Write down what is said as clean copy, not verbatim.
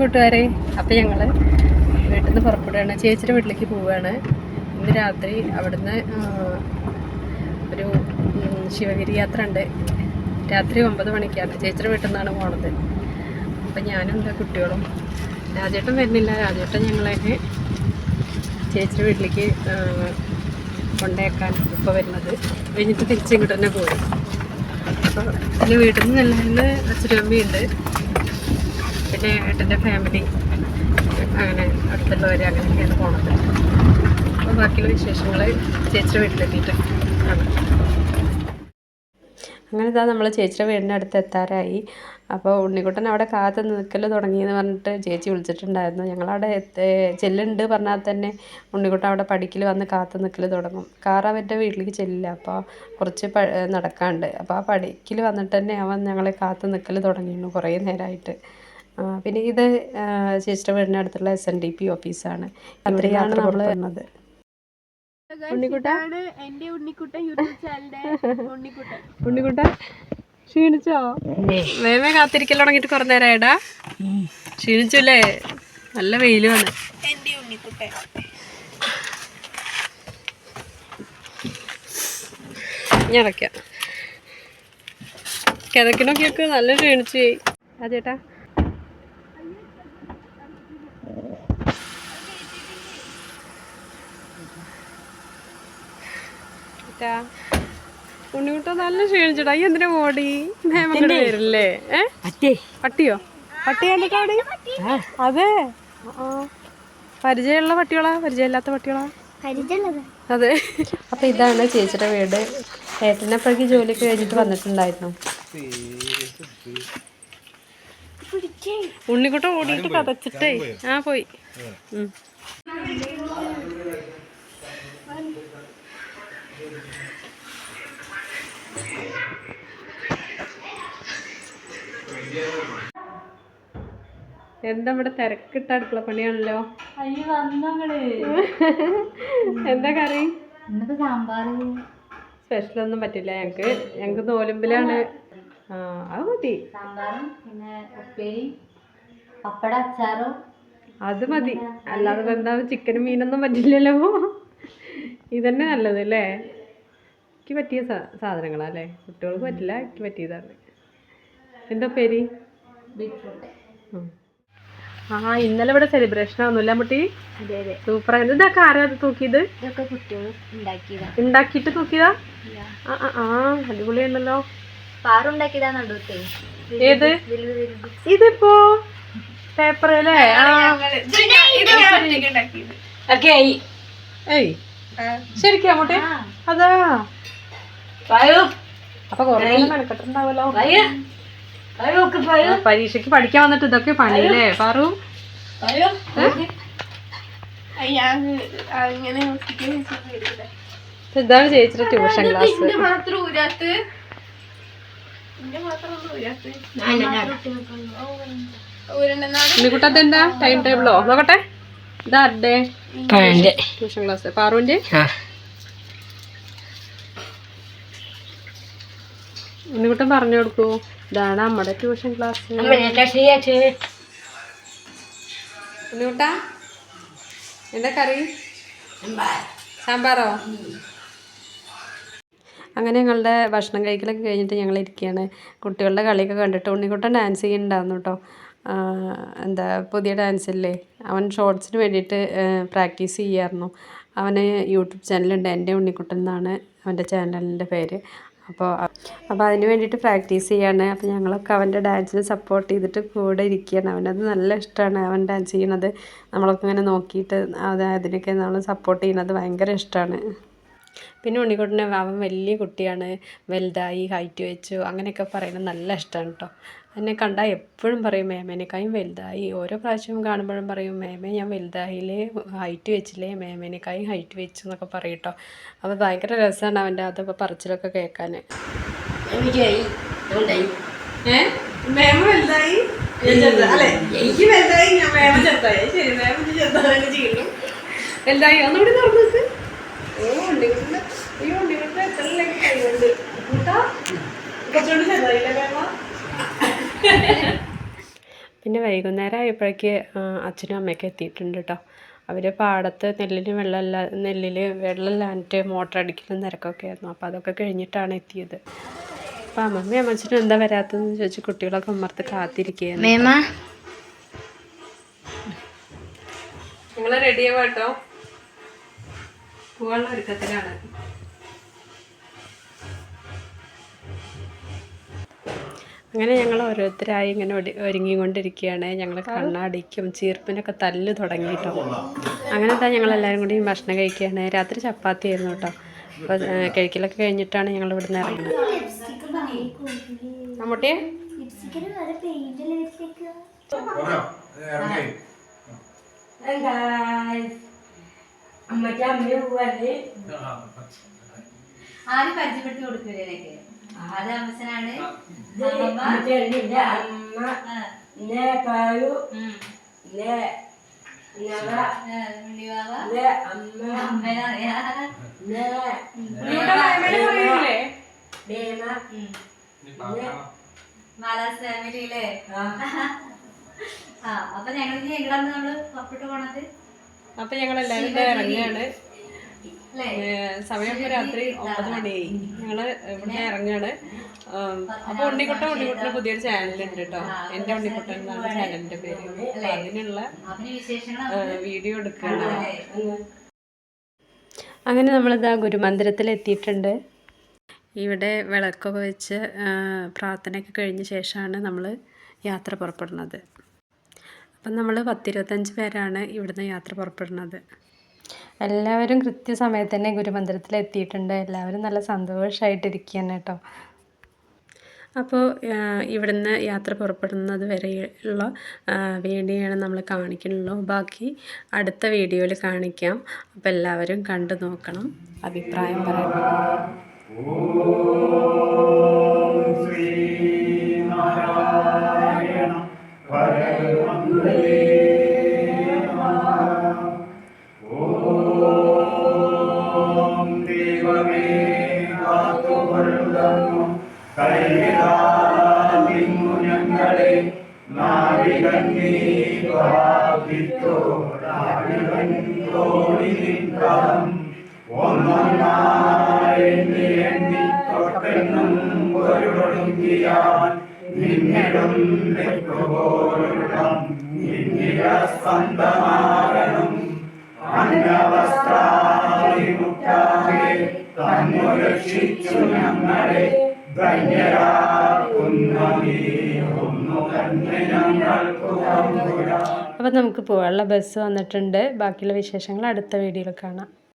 കൂട്ടുകാരെ, അപ്പം ഞങ്ങൾ വീട്ടിൽ നിന്ന് പുറപ്പെടുകയാണ്. ചേച്ചിയുടെ വീട്ടിലേക്ക് പോവുകയാണ്. ഇന്ന് രാത്രി അവിടുന്ന് ഒരു ശിവഗിരി യാത്ര ഉണ്ട്. രാത്രി 9 മണിക്കാണ്. ചേച്ചിയുടെ വീട്ടിൽ നിന്നാണ് പോണത്. അപ്പം ഞാനും എൻ്റെ കുട്ടികളും, രാജേട്ടൻ വരുന്നില്ല. രാജേട്ടൻ ഞങ്ങളെ ചേച്ചിയുടെ വീട്ടിലേക്ക് കൊണ്ടേക്കാൻ ഇപ്പോൾ വരുന്നത്. കഴിഞ്ഞിട്ട് തിരിച്ചിങ്ങോട്ട് തന്നെ പോയി. അപ്പോൾ എൻ്റെ വീട്ടിൽ നിന്ന് എല്ലാവരും അച്ഛനും അമ്മയുണ്ട്, പിന്നെ ഏട്ടൻ്റെ ഫാമിലി, അങ്ങനെ അടുത്തുള്ളവർ, അങ്ങനെയൊക്കെയാണ് പോണത്. അപ്പോൾ ബാക്കിയുള്ള വിശേഷങ്ങൾ ചേച്ചിയുടെ വീട്ടിലെത്തിയിട്ട് കാണാം. അങ്ങനെ ഇതാ നമ്മൾ ചേച്ചിയുടെ വീടിൻ്റെ അടുത്ത് എത്താറായി. അപ്പോൾ ഉണ്ണിക്കുട്ടൻ അവിടെ കാത്ത് നിൽക്കൽ തുടങ്ങിയെന്ന് പറഞ്ഞിട്ട് ചേച്ചി വിളിച്ചിട്ടുണ്ടായിരുന്നു. ഞങ്ങളവിടെ ചെല്ലുണ്ട് പറഞ്ഞാൽ തന്നെ ഉണ്ണിക്കുട്ടൻ അവിടെ പടിക്കൽ വന്ന് കാത്ത് നിൽക്കൽ തുടങ്ങും. കാർ അവൻ്റെ വീട്ടിലേക്ക് ചെല്ലില്ല, അപ്പോൾ കുറച്ച് നടക്കാണ്ട്. അപ്പോൾ ആ പടിക്കൽ വന്നിട്ട് തന്നെ അവൻ ഞങ്ങളെ കാത്ത് നിൽക്കൽ തുടങ്ങിയിരുന്നു കുറേ നേരമായിട്ട്. പിന്നെ ഇത് ചേച്ചിയുടെ വീടിൻ്റെ അടുത്തുള്ള SNDP ഓഫീസാണ്. അത്രയാണ് നമ്മൾ വരുന്നത്. ഉണ്ണിക്കുട്ട ക്ഷീണിച്ചോ? വേമേ കാത്തിരിക്കൽ തുടങ്ങിയിട്ട് കുറേ നേരമായിടാ. ക്ഷീണിച്ചല്ലേ? നല്ല വെയിൽ വന്ന്. ഞടക്കാം കിതക്കിനൊക്കെ നല്ല ക്ഷീണിച്ചു പോയി. ആ ചേട്ടാ, ഉണ്ണിക്കുട്ട നല്ല ക്ഷീണിച്ചടാ. ഈ എന്തിനാ ഓടി? മേമങ്ങോട്ട് വരില്ലേ? പട്ടിയോ? പട്ടി കണ്ടിട്ടാ ഓടി? അതെ, പരിചയമുള്ള പട്ടികളാ പരിചയമില്ലാത്ത പട്ടികളാ? അതെ. അപ്പൊ ഇതാണ് ചേച്ചിയുടെ വീട്. ഏട്ടനപ്പോഴേക്ക് ജോലിയൊക്കെ കഴിഞ്ഞിട്ട് വന്നിട്ടുണ്ടായിരുന്നു. ഉണ്ണിക്കുട്ട ഓടിയിട്ട് കതച്ചിട്ടേ പോയി. എന്താ ഇവിടെ തിരക്കിട്ട അടുക്കള പണിയാണല്ലോ. എന്താ കറി? സാമ്പാറ്. സ്പെഷ്യലൊന്നും പറ്റില്ല ഞങ്ങക്ക് നോലുമ്പിലാണ്. അത് മതി. സാമ്പാറും പിന്നെ ഉപ്പേരി, പപ്പട, അച്ചാറും. അത് മതി. അല്ലാതെ എന്താ ചിക്കനും മീനൊന്നും പറ്റില്ലല്ലോ. ഇതന്നെ നല്ലത് അല്ലേ? എനിക്ക് പറ്റിയ സാധനങ്ങളല്ലേ? കുട്ടികൾക്ക് പറ്റില്ല, എനിക്ക് പറ്റിയതാണ്. എന്താ പേര്? ബീറ്റ്റൂട്ട്. ഇന്നലെ ഇവിടെ സെലിബ്രേഷൻ ആവുന്നില്ല മുട്ടി? സൂപ്പറായിരുന്നു. ഇതൊക്കെ ആരാ തൂക്കിയത്? ഇതൊക്കെ കുട്ടികൾ ഉണ്ടാക്കിയിട്ട് തൂക്കിയതാ? അടിപൊളിയാണല്ലോ. പാറുണ്ടാക്കിയതാ നടുവത്തെ. ഏത്? ഇതിപ്പോ പേപ്പർ അല്ലേ? ശരിക്കും മുട്ടി? അതാ. അപ്പൊ കൊറേ മെനക്കെട്ടുണ്ടാവല്ലോ. പരീക്ഷയ്ക്ക് പഠിക്കാൻ വന്നിട്ട് ഇതൊക്കെ പണിയല്ലേ പാറു? ഇതാണ് ചേച്ചിയുടെ ട്യൂഷൻ ക്ലാസ്. ഉണ്ണിക്കുട്ട അതെന്താ ടൈം ടേബിളോ? നോക്കട്ടെ. ഇതാരുടെ ട്യൂഷൻ ക്ലാസ്? പാറുവിന്റെ. ഉണ്ണിക്കുട്ടൻ പറഞ്ഞു കൊടുക്കൂ, ഇതാണ് നമ്മുടെ ട്യൂഷൻ ക്ലാസ്. ഉണ്ണിക്കുട്ട എന്താ കറി? സാമ്പാറോ? അങ്ങനെ ഞങ്ങളുടെ ഭക്ഷണം കഴിക്കലൊക്കെ കഴിഞ്ഞിട്ട് ഞങ്ങൾ ഇരിക്കുകയാണ്. കുട്ടികളുടെ കളിയൊക്കെ കണ്ടിട്ട് ഉണ്ണിക്കുട്ടൻ ഡാൻസ് ചെയ്യുന്നുണ്ടായിരുന്നു കേട്ടോ. എന്താ പുതിയ ഡാൻസില്ലേ, അവൻ ഷോർട്സിന് വേണ്ടിയിട്ട് പ്രാക്ടീസ് ചെയ്യായിരുന്നു. അവന് യൂട്യൂബ് ചാനലുണ്ട്, എൻ്റെ ഉണ്ണിക്കുട്ടൻ എന്നാണ് അവൻ്റെ ചാനലിൻ്റെ പേര്. അപ്പോൾ അതിന് വേണ്ടിയിട്ട് പ്രാക്ടീസ് ചെയ്യാണ്. അപ്പോൾ ഞങ്ങളൊക്കെ അവൻ്റെ ഡാൻസിന് സപ്പോർട്ട് ചെയ്തിട്ട് കൂടെ ഇരിക്കുകയാണ്. അവനത് നല്ല ഇഷ്ടമാണ്, അവൻ ഡാൻസ് ചെയ്യണത്. നമ്മളൊക്കെ ഇങ്ങനെ നോക്കിയിട്ട് അതിനൊക്കെ നമ്മൾ സപ്പോർട്ട് ചെയ്യുന്നത് ഭയങ്കര ഇഷ്ടമാണ്. പിന്നെ ഉണ്ണിക്കുട്ടനെ അവൻ വലിയ കുട്ടിയാണ്, വലുതായി, ഹൈറ്റ് വെച്ചു, അങ്ങനെയൊക്കെ പറയുന്നത് നല്ല ഇഷ്ടമാണ് കേട്ടോ. എന്നെ കണ്ടാൽ എപ്പോഴും പറയും മേമേനേക്കായും വലുതായി. ഓരോ പ്രാവശ്യം കാണുമ്പോഴും പറയും മേമേ ഞാൻ വലുതായില്ലേ, ഹൈറ്റ് വെച്ചില്ലേ, മേമേനേക്കായും ഹൈറ്റ് വെച്ചു എന്നൊക്കെ പറയും കേട്ടോ. അപ്പോൾ ഭയങ്കര രസമാണ് അവൻ്റെ അതൊക്കെ പറച്ചിലൊക്കെ കേൾക്കാൻ. മേമ വലുതായി, അല്ലേ? എനിക്ക് വലുതായി, ഞാൻ മേമ ചെറുതായി. ശരി, മേമ ചെറുതായി ചെയ്യുന്നു. വലുതായി ഒന്നുകൂടി തുറന്നിട്ട്. ഉണ്ണിക്കുട്ടൻ്റെ എത്ര കൈകൊണ്ട് കൂട്ടാ കുറച്ചുകൂടി ചെറുതായില്ലേ മേമ? പിന്നെ വൈകുന്നേരം ആയപ്പോഴേക്ക് അച്ഛനും അമ്മയൊക്കെ എത്തിയിട്ടുണ്ട് കേട്ടോ. അവർ പാടത്ത് നെല്ലിൽ വെള്ളമില്ലാഞ്ഞിട്ട് മോട്ടർ അടിക്കലും തിരക്കൊക്കെ ആയിരുന്നു. അപ്പോൾ അതൊക്കെ കഴിഞ്ഞിട്ടാണ് എത്തിയത്. അപ്പോൾ അമ്മമ്മയും അമ്മച്ചനും എന്താ വരാത്തതെന്ന് ചോദിച്ച് കുട്ടികളൊക്കെ ഉമ്മർത്ത് കാത്തിരിക്കുകയായിരുന്നു. നിങ്ങൾ റെഡിയാവാ കേട്ടോ, പോകാനുള്ള ഒരുക്കത്തിലാണ്. അങ്ങനെ ഞങ്ങൾ ഓരോരുത്തരായി ഇങ്ങനെ ഒരുങ്ങിക്കൊണ്ടിരിക്കുകയാണ്. ഞങ്ങൾ കണ്ണാടിക്കും ചീർപ്പിനൊക്കെ തല്ല് തുടങ്ങിയിട്ടോ. അങ്ങനെ എന്താ ഞങ്ങളെല്ലാവരും കൂടി ഭക്ഷണം കഴിക്കുകയാണ്. രാത്രി ചപ്പാത്തി ആയിരുന്നു കേട്ടോ. അപ്പോൾ കഴിക്കലൊക്കെ കഴിഞ്ഞിട്ടാണ് ഞങ്ങൾ ഇവിടുന്ന് ഇറങ്ങുന്നത്. നമ്മട്ടെ ആരും പരിചയപ്പെടുത്തി കൊടുക്കൂലേ? അത് അമ്മച്ചനാണ്. ഫാമിലിയിലെ അപ്പൊ ഞങ്ങൾ എങ്ങനെയാണ് നമ്മള് പുറപ്പെട്ടു പോണത്? അപ്പൊ ഞങ്ങളെല്ലാവരും ഇറങ്ങുകയാണ്. സമയം ഇപ്പോൾ രാത്രി 9 മണിയായി. ഞങ്ങൾ ഇവിടെ ഇറങ്ങുകയാണ്. അപ്പോൾ ഉണ്ണിക്കുട്ടൻ്റെ പുതിയൊരു ചാനലുണ്ട് കേട്ടോ. എൻ്റെ ഉണ്ണിക്കുട്ടൻ എന്നാണ് ചാനലിൻ്റെ പേര്. അപ്പോൾ അതിനുള്ള വീഡിയോ എടുക്കുകയാണ്. അങ്ങനെ നമ്മളിതാ ഗുരുമന്ദിരത്തിൽ എത്തിയിട്ടുണ്ട്. ഇവിടെ വിളക്കൊക്കെ വെച്ച് പ്രാർത്ഥനയൊക്കെ കഴിഞ്ഞ ശേഷമാണ് നമ്മൾ യാത്ര പുറപ്പെടുന്നത്. അപ്പം നമ്മൾ 10-25 പേരാണ് ഇവിടുന്ന് യാത്ര പുറപ്പെടുന്നത്. എല്ലാവരും കൃത്യസമയത്ത് തന്നെ ഗുരുമന്ദിരത്തിൽ എത്തിയിട്ടുണ്ട്. എല്ലാവരും നല്ല സന്തോഷമായിട്ടിരിക്കുകയാണ് കേട്ടോ. അപ്പോൾ ഇവിടുന്ന് യാത്ര പുറപ്പെടുന്നത് വരെയുള്ള വീഡിയോയാണ് നമ്മൾ കാണിക്കുന്നുള്ളൂ. ബാക്കി അടുത്ത വീഡിയോയിൽ കാണിക്കാം. അപ്പോൾ എല്ലാവരും കണ്ടു നോക്കണം, അഭിപ്രായം പറയണം. അപ്പോൾ നമുക്ക് പോകാനുള്ള ബസ് വന്നിട്ടുണ്ട്. ബാക്കിയുള്ള വിശേഷങ്ങൾ അടുത്ത വീഡിയോയിൽ കാണാം.